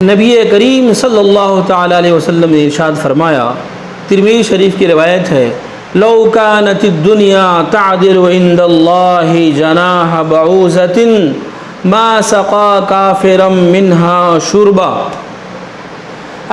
نبی کریم صلی اللہ تعالی علیہ وسلم نے ارشاد فرمایا، ترمذی شریف کی روایت ہے، لو كانت الدنيا تعدل عند الله جناح بعوضة ما سقى كافرا منها شربا۔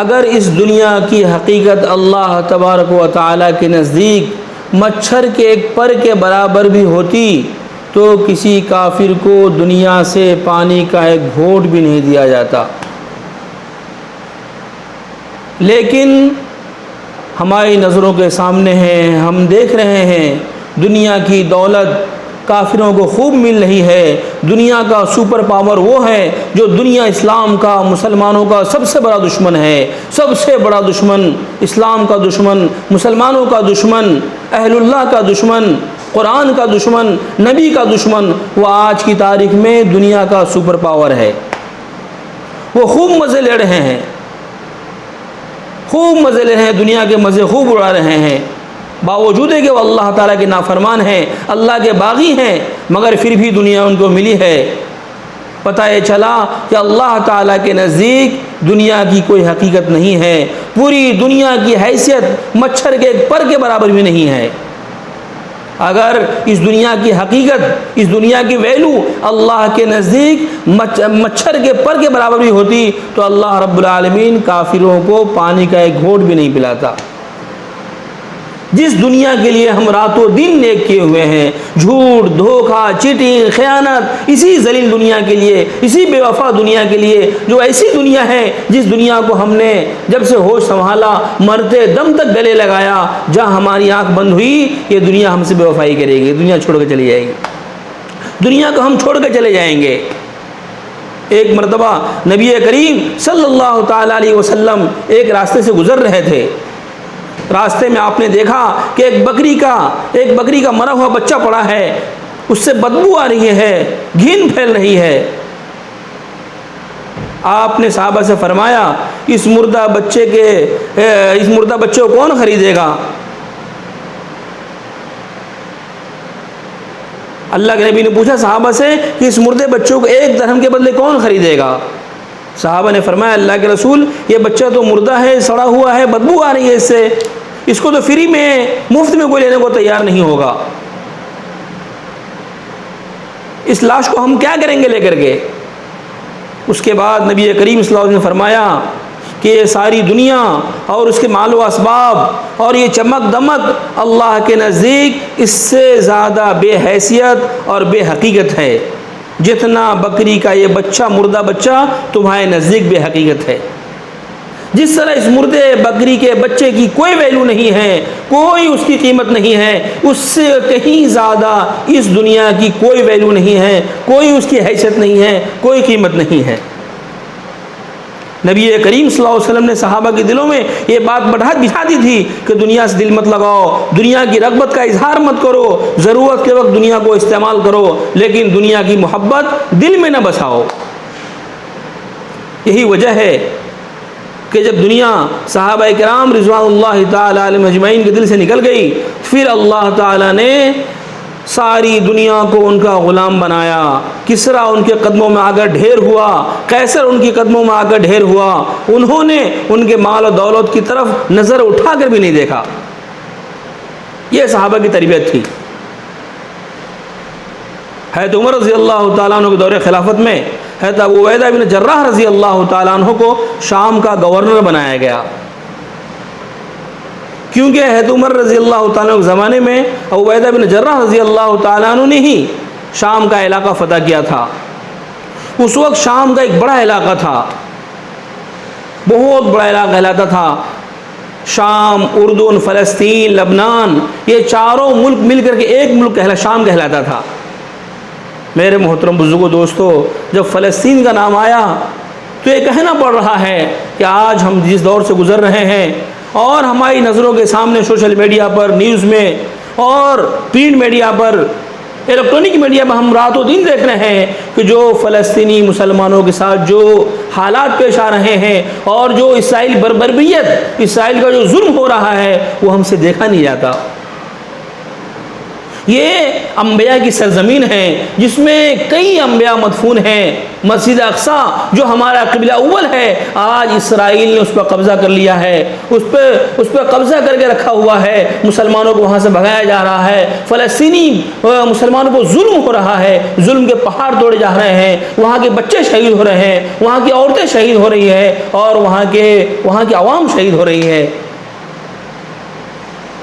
اگر اس دنیا کی حقیقت اللہ تبارک و تعالی کے نزدیک مچھر کے ایک پر کے برابر بھی ہوتی تو کسی کافر کو دنیا سے پانی کا ایک گھونٹ بھی نہیں دیا جاتا۔ لیکن ہماری نظروں کے سامنے ہے، ہم دیکھ رہے ہیں دنیا کی دولت کافروں کو خوب مل رہی ہے۔ دنیا کا سپر پاور وہ ہے جو دنیا اسلام کا، مسلمانوں کا سب سے بڑا دشمن ہے۔ سب سے بڑا دشمن، اسلام کا دشمن، مسلمانوں کا دشمن، اہل اللہ کا دشمن، قرآن کا دشمن، نبی کا دشمن، وہ آج کی تاریخ میں دنیا کا سپر پاور ہے۔ وہ خوب مزے لے رہے ہیں، خوب مزے لے رہے ہیں، دنیا کے مزے خوب اڑا رہے ہیں، باوجود ہے کہ وہ اللہ تعالیٰ کے نافرمان ہیں، اللہ کے باغی ہیں، مگر پھر بھی دنیا ان کو ملی ہے۔ پتہ یہ چلا کہ اللہ تعالیٰ کے نزدیک دنیا کی کوئی حقیقت نہیں ہے، پوری دنیا کی حیثیت مچھر کے ایک پر کے برابر بھی نہیں ہے۔ اگر اس دنیا کی حقیقت، اس دنیا کی ویلو اللہ کے نزدیک مچھر کے پر کے برابر بھی ہوتی تو اللہ رب العالمین کافروں کو پانی کا ایک گھونٹ بھی نہیں پلاتا۔ جس دنیا کے لیے ہم راتوں دن نیک کیے ہوئے ہیں، جھوٹ، دھوکہ، چیٹنگ، خیانت، اسی ذلیل دنیا کے لیے، اسی بے وفا دنیا کے لیے، جو ایسی دنیا ہے جس دنیا کو ہم نے جب سے ہوش سنبھالا مرتے دم تک گلے لگایا، جہاں ہماری آنکھ بند ہوئی یہ دنیا ہم سے بے وفائی کرے گی، دنیا چھوڑ کے چلی جائے گی، دنیا کو ہم چھوڑ کے چلے جائیں گے۔ ایک مرتبہ نبی کریم صلی اللہ تعالی علیہ وسلم ایک راستے سے گزر رہے تھے۔ راستے میں آپ نے دیکھا کہ ایک بکری کا مرا ہوا بچہ پڑا ہے، اس سے بدبو آ رہی ہے، گھن پھیل رہی ہے۔ آپ نے صحابہ سے فرمایا، اس مردہ بچے کو کون خریدے گا؟ اللہ کے نبی نے پوچھا صحابہ سے کہ اس مردے بچوں کو 1 درہم کے بدلے کون خریدے گا؟ صحابہ نے فرمایا، اللہ کے رسول یہ بچہ تو مردہ ہے، سڑا ہوا ہے، بدبو آ رہی ہے اس کو تو فری میں، مفت میں کوئی لینے کو تیار نہیں ہوگا۔ اس لاش کو ہم کیا کریں گے لے کر کے؟ اس کے بعد نبی کریم صلی اللہ علیہ وسلم نے فرمایا کہ یہ ساری دنیا اور اس کے مال و اسباب اور یہ چمک دمک اللہ کے نزدیک اس سے زیادہ بے حیثیت اور بے حقیقت ہے جتنا بکری کا یہ بچہ، مردہ بچہ تمہارے نزدیک بے حقیقت ہے۔ جس طرح اس مردے بکری کے بچے کی کوئی ویلو نہیں ہے، کوئی اس کی قیمت نہیں ہے، اس سے کہیں زیادہ اس دنیا کی کوئی ویلو نہیں ہے، کوئی اس کی حیثیت نہیں ہے، کوئی قیمت نہیں ہے۔ نبی کریم صلی اللہ علیہ وسلم نے صحابہ کے دلوں میں یہ بات بٹھا دی تھی کہ دنیا سے دل مت لگاؤ، دنیا کی رغبت کا اظہار مت کرو، ضرورت کے وقت دنیا کو استعمال کرو، لیکن دنیا کی محبت دل میں نہ بساؤ۔ یہی وجہ ہے کہ جب دنیا صحابہ کرام رضوان اللہ تعالی علیہم اجمعین کے دل سے نکل گئی، پھر اللہ تعالی نے ساری دنیا کو ان کا غلام بنایا۔ کسریٰ ان کے قدموں میں آ کر ڈھیر ہوا، قیصر ان کے قدموں میں آ کر ڈھیر ہوا، انہوں نے ان کے مال و دولت کی طرف نظر اٹھا کر بھی نہیں دیکھا۔ یہ صحابہ کی تربیت تھی۔ حضرت عمر رضی اللہ تعالیٰ عنہ کے دور خلافت میں حضرت ابو عبیدہ بن جراح رضی اللہ تعالیٰ عنہ کو شام کا گورنر بنایا گیا، کیونکہ حضرت عمر رضی اللہ تعالیٰ عنہ کے زمانے میں ابو عبیدہ بن جراح رضی اللہ تعالیٰ عنہ نے ہی شام کا علاقہ فتح کیا تھا۔ اس وقت شام کا ایک بڑا علاقہ تھا، بہت بڑا علاقہ کہلاتا تھا۔ شام، اردن، فلسطین، لبنان، یہ چاروں ملک مل کر کے ایک ملک شام کہلاتا تھا۔ میرے محترم بزرگوں، دوستو، جب فلسطین کا نام آیا تو یہ کہنا پڑ رہا ہے کہ آج ہم جس دور سے گزر رہے ہیں اور ہماری نظروں کے سامنے سوشل میڈیا پر، نیوز میں اور پرنٹ میڈیا پر، الیکٹرانک میڈیا میں ہم رات و دن دیکھ رہے ہیں کہ جو فلسطینی مسلمانوں کے ساتھ جو حالات پیش آ رہے ہیں اور جو اسرائیل بربریت، اسرائیل کا جو ظلم ہو رہا ہے وہ ہم سے دیکھا نہیں جاتا۔ یہ انبیاء کی سرزمین ہے جس میں کئی انبیاء مدفون ہیں۔ مسجد اقصی جو ہمارا قبلہ اول ہے، آج اسرائیل نے اس پر قبضہ کر لیا ہے، اس پہ قبضہ کر کے رکھا ہوا ہے، مسلمانوں کو وہاں سے بھگایا جا رہا ہے، فلسطینی مسلمانوں کو ظلم ہو رہا ہے، ظلم کے پہاڑ توڑے جا رہے ہیں، وہاں کے بچے شہید ہو رہے ہیں، وہاں کی عورتیں شہید ہو رہی ہیں، اور وہاں کی عوام شہید ہو رہی ہے۔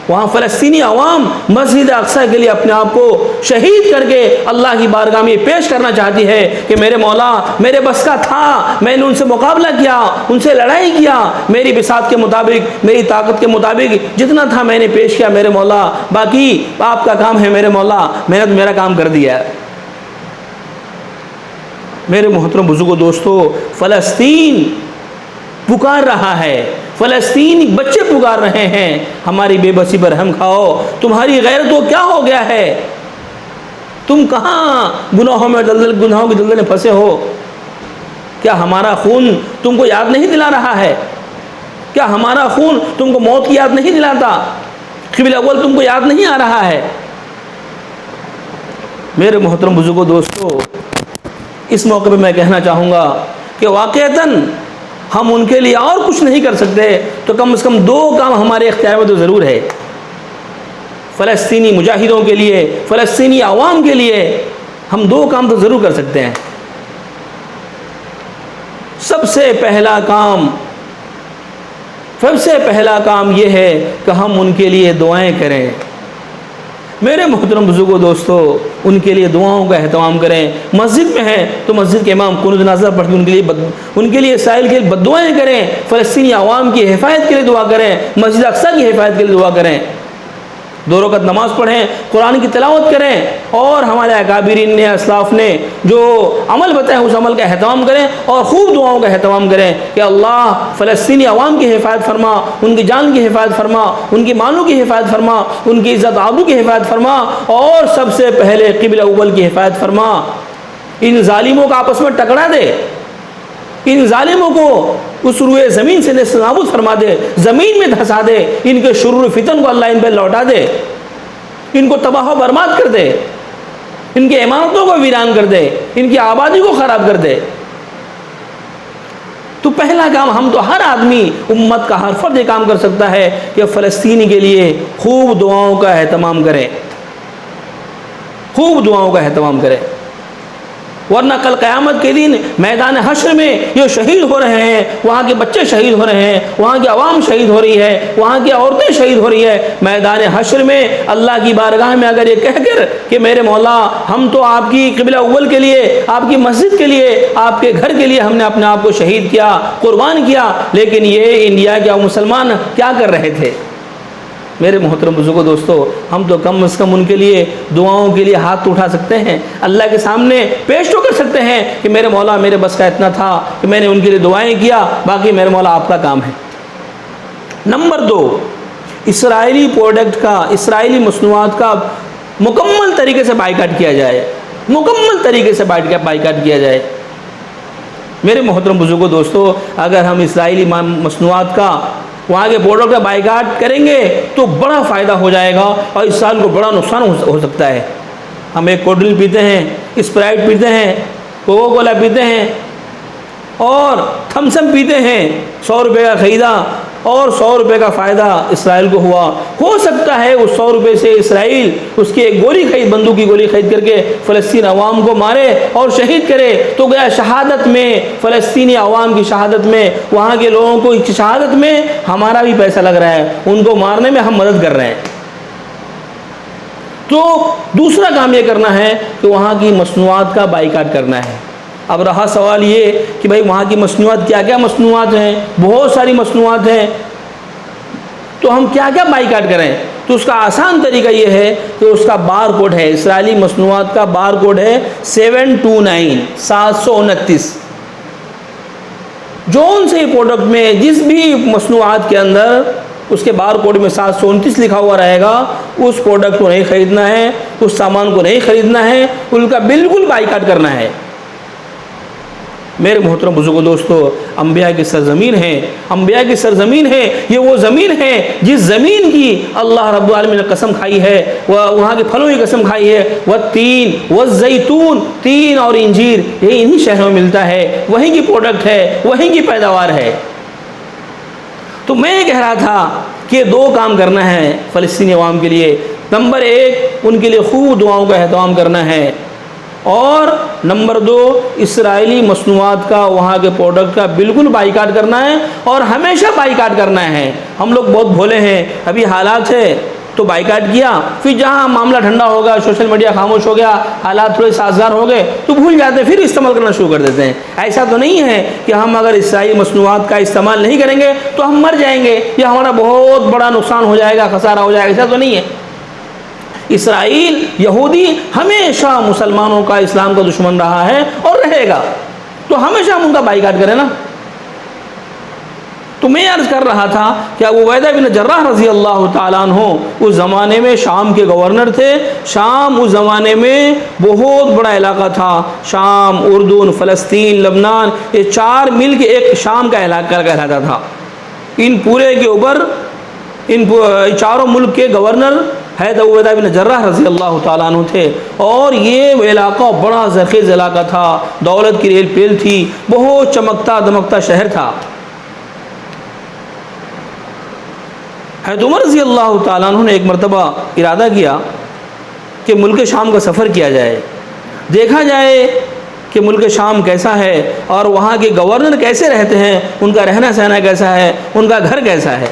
وہاں فلسطینی عوام مسجد اقصی کے لیے اپنے آپ کو شہید کر کے اللہ کی بارگاہ میں پیش کرنا چاہتی ہے کہ میرے مولا، میرے بس کا تھا، میں نے ان سے مقابلہ کیا، ان سے لڑائی کیا، میری بساط کے مطابق، میری طاقت کے مطابق جتنا تھا میں نے پیش کیا میرے مولا، باقی آپ کا کام ہے میرے مولا، میں نے تو میرا کام کر دیا ہے۔ میرے محترم بزرگوں دوستو، فلسطین پکار رہا ہے، فلسطینی بچے پکار رہے ہیں، ہماری بے بسی پر رحم کھاؤ، تمہاری غیرت کو کیا ہو گیا ہے؟ تم کہاں گناہوں کی دلدل میں پھنسے ہو؟ کیا ہمارا خون تم کو یاد نہیں دلا رہا ہے؟ کیا ہمارا خون تم کو موت کی یاد نہیں دلاتا؟ قبلہ اول تم کو یاد نہیں آ رہا ہے؟ میرے محترم بزرگوں دوستو، اس موقع پہ میں کہنا چاہوں گا کہ واقعتاً ہم ان کے لیے اور کچھ نہیں کر سکتے تو کم از کم دو کام ہمارے اختیار میں تو ضرور ہے۔ فلسطینی مجاہدوں کے لیے، فلسطینی عوام کے لیے ہم دو کام تو ضرور کر سکتے ہیں۔ سب سے پہلا کام یہ ہے کہ ہم ان کے لیے دعائیں کریں۔ میرے محترم بزرگوں دوستو، ان کے لیے دعاؤں کا اہتمام کریں۔ مسجد میں ہیں تو مسجد کے امام قنوت نازلہ پڑھ کے ان کے لیے اسرائیل کے لیے بد دعائیں کریں، فلسطینی عوام کی حفاظت کے لیے دعا کریں، مسجد اقصی کی حفاظت کے لیے دعا کریں، 2 رکعت نماز پڑھیں، قرآن کی تلاوت کریں، اور ہمارے اکابرین نے، اسلاف نے جو عمل بتایا اس عمل کا اہتمام کریں، اور خوب دعاؤں کا اہتمام کریں کہ اللہ فلسطینی عوام کی حفاظت فرما، ان کی جان کی حفاظت فرما، ان کی مالوں کی حفاظت فرما، ان کی عزت آبرو کی حفاظت فرما، اور سب سے پہلے قبلہ اول کی حفاظت فرما۔ ان ظالموں کا آپس میں ٹکرا دے، ان ظالموں کو اس روئے زمین سے نیست نابود فرما دے، زمین میں دھسا دے، ان کے شرور فتن کو اللہ ان پہ لوٹا دے، ان کو تباہ و برباد کر دے، ان کی عمارتوں کو ویران کر دے، ان کی آبادی کو خراب کر دے۔ تو پہلا کام ہم تو ہر آدمی، امت کا ہر فرد یہ کام کر سکتا ہے کہ فلسطینی کے لیے خوب دعاؤں کا اہتمام کریں، خوب دعاؤں کا اہتمام کریں، ورنہ کل قیامت کے دن میدان حشر میں یہ شہید ہو رہے ہیں، وہاں کے بچے شہید ہو رہے ہیں، وہاں کی عوام شہید ہو رہی ہے، وہاں کی عورتیں شہید ہو رہی ہے، میدان حشر میں اللہ کی بارگاہ میں اگر یہ کہہ کر کہ میرے مولا ہم تو آپ کی قبلہ اول کے لیے، آپ کی مسجد کے لیے، آپ کے گھر کے لیے ہم نے اپنے آپ کو شہید کیا، قربان کیا، لیکن یہ انڈیا کے مسلمان کیا کر رہے تھے؟ میرے محترم بزرگوں دوستو، ہم تو کم از کم ان کے لیے دعاؤں کے لیے ہاتھ تو اٹھا سکتے ہیں، اللہ کے سامنے پیش تو کر سکتے ہیں کہ میرے مولا میرے بس کا اتنا تھا کہ میں نے ان کے لیے دعائیں کیا، باقی میرے مولا آپ کا کام ہے۔ نمبر 2، اسرائیلی پروڈکٹ کا، اسرائیلی مصنوعات کا مکمل طریقے سے بائیکاٹ کیا جائے، مکمل طریقے سے بائیکاٹ کیا جائے۔ میرے محترم بزرگوں دوستو، اگر ہم اسرائیلی مصنوعات کا، وہاں کے پروڈکٹ کا بائیکاٹ کریں گے تو بڑا فائدہ ہو جائے گا، اور اسرائیل کو بڑا نقصان ہو سکتا ہے۔ ہم ایک کولڈ ڈرنک پیتے ہیں، اسپرائٹ پیتے ہیں، کوکا کولا پیتے ہیں، اور تھمس اپ پیتے ہیں، 100 روپے کا خریدا اور 100 روپے کا فائدہ اسرائیل کو ہوا۔ ہو سکتا ہے اس 100 روپے سے اسرائیل اس کی ایک بندوق کی گولی خرید کر کے فلسطین عوام کو مارے اور شہید کرے، تو گیا شہادت میں، فلسطینی عوام کی شہادت میں، وہاں کے لوگوں کو شہادت میں ہمارا بھی پیسہ لگ رہا ہے، ان کو مارنے میں ہم مدد کر رہے ہیں۔ تو دوسرا کام یہ کرنا ہے کہ وہاں کی مصنوعات کا بائیکاٹ کرنا ہے۔ اب رہا سوال یہ کہ بھائی وہاں کی مصنوعات کیا کیا مصنوعات ہیں؟ بہت ساری مصنوعات ہیں، تو ہم کیا کیا بائیکاٹ کریں؟ تو اس کا آسان طریقہ یہ ہے کہ اس کا بار کوڈ ہے، اسرائیلی مصنوعات کا بار کوڈ ہے 729 جون سے پروڈکٹ میں جس بھی مصنوعات کے اندر اس کے بار کوڈ میں 729 لکھا ہوا رہے گا، اس پروڈکٹ کو نہیں خریدنا ہے، اس سامان کو نہیں خریدنا ہے، ان کا بالکل بائیکاٹ کرنا ہے۔ میرے محترم بزرگوں دوستو، انبیاء کی سرزمین ہے، انبیاء کی سرزمین ہے، یہ وہ زمین ہے جس زمین کی اللہ رب العالمین نے قسم کھائی ہے، وہاں کے پھلوں کی قسم کھائی ہے، والتین والزیتون، تین اور انجیر یہ انہی شہروں میں ملتا ہے، وہیں کی پروڈکٹ ہے، وہیں کی پیداوار ہے۔ تو میں یہ کہہ رہا تھا کہ دو کام کرنا ہے فلسطینی عوام کے لیے۔ نمبر ایک، ان کے لیے خوب دعاؤں کا اہتمام کرنا ہے، اور نمبر دو، اسرائیلی مصنوعات کا، وہاں کے پروڈکٹ کا بالکل بائیکاٹ کرنا ہے، اور ہمیشہ بائیکاٹ کرنا ہے۔ ہم لوگ بہت بھولے ہیں، ابھی حالات ہے تو بائیکاٹ کیا، پھر جہاں معاملہ ٹھنڈا ہوگا، سوشل میڈیا خاموش ہو گیا، حالات تھوڑے سازگار ہو گئے تو بھول جاتے ہیں، پھر استعمال کرنا شروع کر دیتے ہیں۔ ایسا تو نہیں ہے کہ ہم اگر اسرائیلی مصنوعات کا استعمال نہیں کریں گے تو ہم مر جائیں گے یا ہمارا بہت بڑا نقصان ہو جائے گا، خسارہ ہو جائے گا، ایسا تو نہیں ہے۔ اسرائیل، یہودی ہمیشہ مسلمانوں کا، اسلام کا دشمن رہا ہے اور رہے گا، تو ہمیشہ ہم ان کا بائیکاٹ کریں نا۔ تو میں عرض کر رہا تھا کہ ابو عبیدہ بن جراح رضی اللہ تعالیٰ عنہ اس زمانے میں شام کے گورنر تھے۔ شام اس زمانے میں بہت بڑا علاقہ تھا، شام، اردن، فلسطین، لبنان، یہ چار مل کے ایک شام کا علاقہ کہلاتا تھا۔ ان پورے کے اوپر ان چاروں ملک کے گورنر حضرت ابو عبیدہ بن جراح رضی اللہ تعالیٰ عنہ تھے، اور یہ علاقہ بڑا زرخیز علاقہ تھا، دولت کی ریل پیل تھی، بہت چمکتا دمکتا شہر تھا۔ حضرت عمر رضی اللہ تعالیٰ عنہ نے ایک مرتبہ ارادہ کیا کہ ملک شام کا سفر کیا جائے، دیکھا جائے کہ ملک شام کیسا ہے اور وہاں کے گورنر کیسے رہتے ہیں، ان کا رہنا سہنا کیسا ہے، ان کا گھر کیسا ہے۔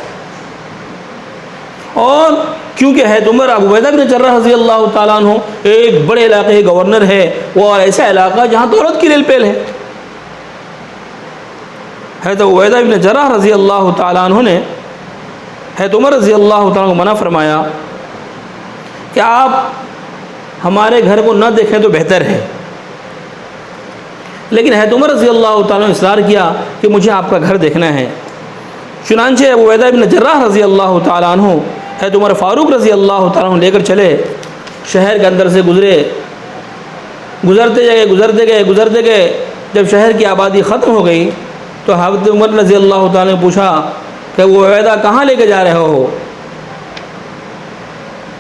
اور کیونکہ حضرت عمر ابو عبیدہ بن جراح رضی اللہ تعالیٰ عنہ ایک بڑے علاقے کے گورنر ہے، وہ ایسا علاقہ جہاں دولت کی ریل پیل ہے۔ حضرت ابو عبیدہ بن جراح رضی اللہ تعالیٰ عنہ نے حضرت عمر رضی اللہ تعالیٰ کو منع فرمایا کہ آپ ہمارے گھر کو نہ دیکھیں تو بہتر ہے، لیکن حضرت عمر رضی اللہ تعالیٰ نے اصرار کیا کہ مجھے آپ کا گھر دیکھنا ہے۔ چنانچہ ابو عبیدہ بن جراح رضی اللہ تعالیٰ عنہ حضرت عمر فاروق رضی اللہ تعالیٰ عنہ لے کر چلے، شہر کے اندر سے گزرتے گئے، جب شہر کی آبادی ختم ہو گئی تو حضرت عمر رضی اللہ تعالیٰ نے پوچھا کہ ابو عبیدہ کہاں لے کے جا رہے ہو؟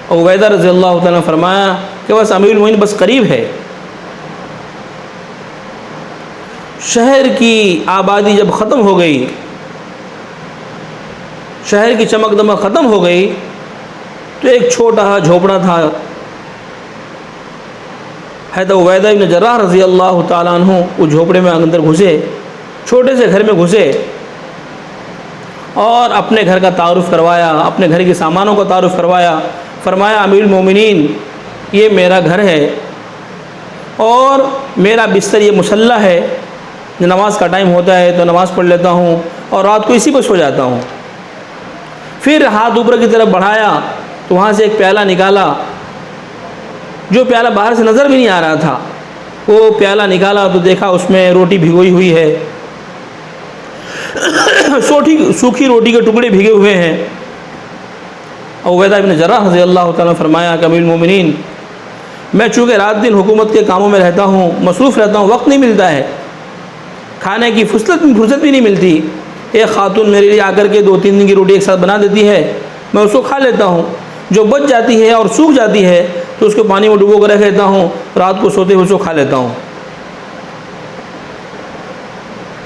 ابو عبیدہ رضی اللہ تعالیٰ نے فرمایا کہ بس امیر المومنین بس قریب ہے۔ شہر کی آبادی جب ختم ہو گئی، شہر کی چمک دمک ختم ہو گئی، تو ایک چھوٹا جھوپڑا تھا۔ حضرت عبیدہ بن جراح رضی اللہ تعالیٰ عنہ اس جھوپڑے میں اندر گھسے، چھوٹے سے گھر میں گھسے اور اپنے گھر کا تعارف کروایا، اپنے گھر کے سامانوں کا تعارف کروایا، فرمایا امیر المومنین یہ میرا گھر ہے اور میرا بستر یہ مصلی ہے، نماز کا ٹائم ہوتا ہے تو نماز پڑھ لیتا ہوں اور رات کو اسی پر سو جاتا ہوں۔ پھر ہاتھ اوپر کی طرف بڑھایا تو وہاں سے ایک پیالہ نکالا، جو پیالہ باہر سے نظر بھی نہیں آ رہا تھا، وہ پیالہ نکالا تو دیکھا اس میں روٹی بھگوئی ہوئی ہے، سوکھی روٹی کے ٹکڑے بھیگے ہوئے ہیں۔ ابو عبیدہ بن جراح رضی اللہ تعالیٰ نے فرمایا کہ امیر المومنین میں چونکہ رات دن حکومت کے کاموں میں رہتا ہوں، مصروف رہتا ہوں، وقت نہیں ملتا ہے، کھانے کی فرصت بھی نہیں ملتی۔ ایک خاتون میرے لیے آ کر کے 2-3 دن کی روٹی ایک ساتھ بنا دیتی ہے، میں اس کو کھا لیتا ہوں، جو بچ جاتی ہے اور سوکھ جاتی ہے تو اس کو پانی میں ڈبو کر رکھ لیتا ہوں، رات کو سوتے ہوئے اس کو کھا لیتا ہوں۔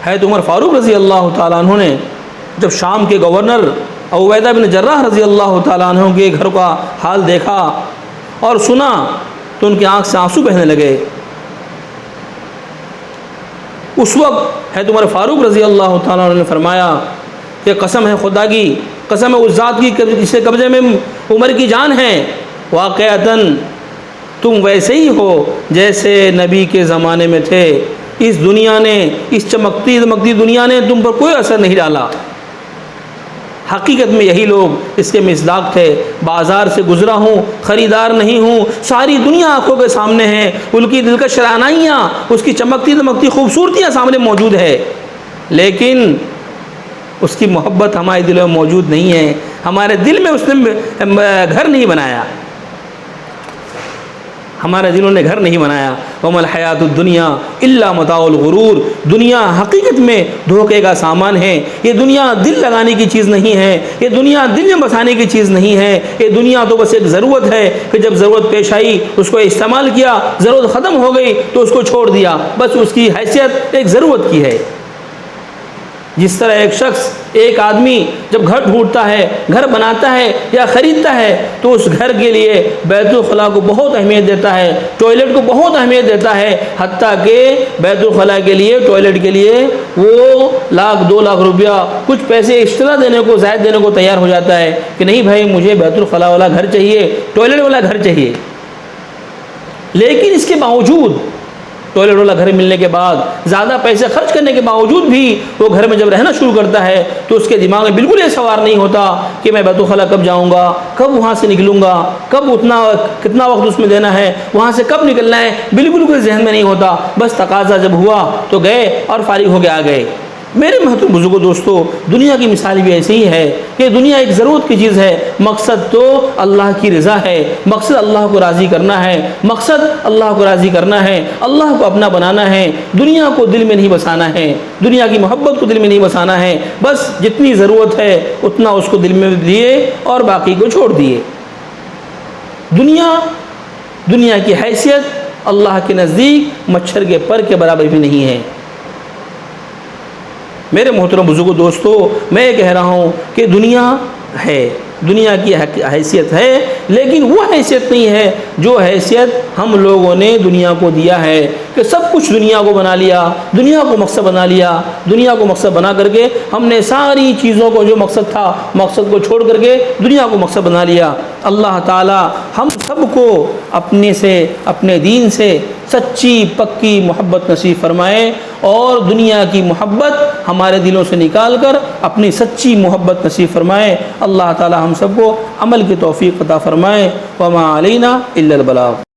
حضرت عمر فاروق رضی اللہ تعالیٰ عنہ نے جب شام کے گورنر ابو عبیدہ بن جراح رضی اللہ تعالیٰ عنہ کے گھر کا حال دیکھا اور سنا تو ان کی آنکھ سے آنسو بہنے لگے۔ اس وقت حضرت عمر فاروق رضی اللہ تعالیٰ عنہ نے فرمایا کہ قسم ہے خدا کی، قسم ہے اس ذات کی جس کے قبضے میں عمر کی جان ہے، واقعتاً تم ویسے ہی ہو جیسے نبی کے زمانے میں تھے، اس دنیا نے، اس چمکتی دمکتی دنیا نے تم پر کوئی اثر نہیں ڈالا۔ حقیقت میں یہی لوگ اس کے مصداق تھے۔ بازار سے گزرا ہوں، خریدار نہیں ہوں، ساری دنیا آنکھوں کے سامنے ہے، ان کی دلکش رعنائیاں، اس کی چمکتی دمکتی خوبصورتیاں سامنے موجود ہے، لیکن اس کی محبت ہمارے دلوں میں موجود نہیں ہے، ہمارے دل میں اس نے گھر نہیں بنایا۔ ہمارے دلوں نے گھر نہیں بنایا۔ وَمَا الْحَيَاةُ الدُّنْيَا إِلَّا مَتَاعُ الْغُرُورِ، دنیا حقیقت میں دھوکے کا سامان ہے۔ یہ دنیا دل لگانے کی چیز نہیں ہے، یہ دنیا دل میں بسانے کی چیز نہیں ہے۔ یہ دنیا تو بس ایک ضرورت ہے کہ جب ضرورت پیش آئی اس کو استعمال کیا، ضرورت ختم ہو گئی تو اس کو چھوڑ دیا، بس اس کی حیثیت ایک ضرورت کی ہے۔ جس طرح ایک شخص، ایک آدمی جب گھر ڈھونڈتا ہے، گھر بناتا ہے یا خریدتا ہے تو اس گھر کے لیے بیت الخلاء کو بہت اہمیت دیتا ہے، ٹوائلٹ کو بہت اہمیت دیتا ہے، حتیٰ کہ بیت الخلاء کے لیے، ٹوائلٹ کے لیے وہ 1,00,000 2,00,000 روپیہ کچھ پیسے ایکسٹرا دینے کو، زائد دینے کو تیار ہو جاتا ہے کہ نہیں بھائی مجھے بیت الخلاء والا گھر چاہیے، ٹوائلٹ والا گھر چاہیے۔ لیکن اس کے باوجود، ٹوائلٹ والا گھر ملنے کے بعد، زیادہ پیسے خرچ کرنے کے باوجود بھی وہ گھر میں جب رہنا شروع کرتا ہے تو اس کے دماغ میں بالکل یہ سوار نہیں ہوتا کہ میں بیت الخلاء کب جاؤں گا، کب وہاں سے نکلوں گا، کب کتنا وقت اس میں دینا ہے، وہاں سے کب نکلنا ہے، بالکل کوئی ذہن میں نہیں ہوتا۔ بس تقاضا جب ہوا تو گئے اور فارغ ہو کے آ گئے۔ میرے محترم بزرگوں، دوستو، دنیا کی مثال بھی ایسے ہی ہے کہ دنیا ایک ضرورت کی چیز ہے، مقصد تو اللہ کی رضا ہے، مقصد اللہ کو راضی کرنا ہے، مقصد اللہ کو راضی کرنا ہے، اللہ کو اپنا بنانا ہے، دنیا کو دل میں نہیں بسانا ہے، دنیا کی محبت کو دل میں نہیں بسانا ہے، بس جتنی ضرورت ہے اتنا اس کو دل میں لیے اور باقی کو چھوڑ دیے۔ دنیا کی حیثیت اللہ کے نزدیک مچھر کے پر کے برابر بھی نہیں ہے۔ میرے محترم بزرگوں، دوستو، میں یہ کہہ رہا ہوں کہ دنیا ہے، دنیا کی حیثیت ہے، لیکن وہ حیثیت نہیں ہے جو حیثیت ہم لوگوں نے دنیا کو دیا ہے کہ سب کچھ دنیا کو بنا لیا، دنیا کو مقصد بنا لیا، دنیا کو مقصد بنا کر کے ہم نے ساری چیزوں کو جو مقصد تھا، مقصد کو چھوڑ کر کے دنیا کو مقصد بنا لیا۔ اللہ تعالی ہم سب کو اپنے سے، اپنے دین سے سچی پکی محبت نصیب فرمائے اور دنیا کی محبت ہمارے دلوں سے نکال کر اپنی سچی محبت نصیب فرمائے۔ اللہ تعالی ہم سب کو عمل کی توفیق عطا فرمائے۔ وما علینا الا البلاغ۔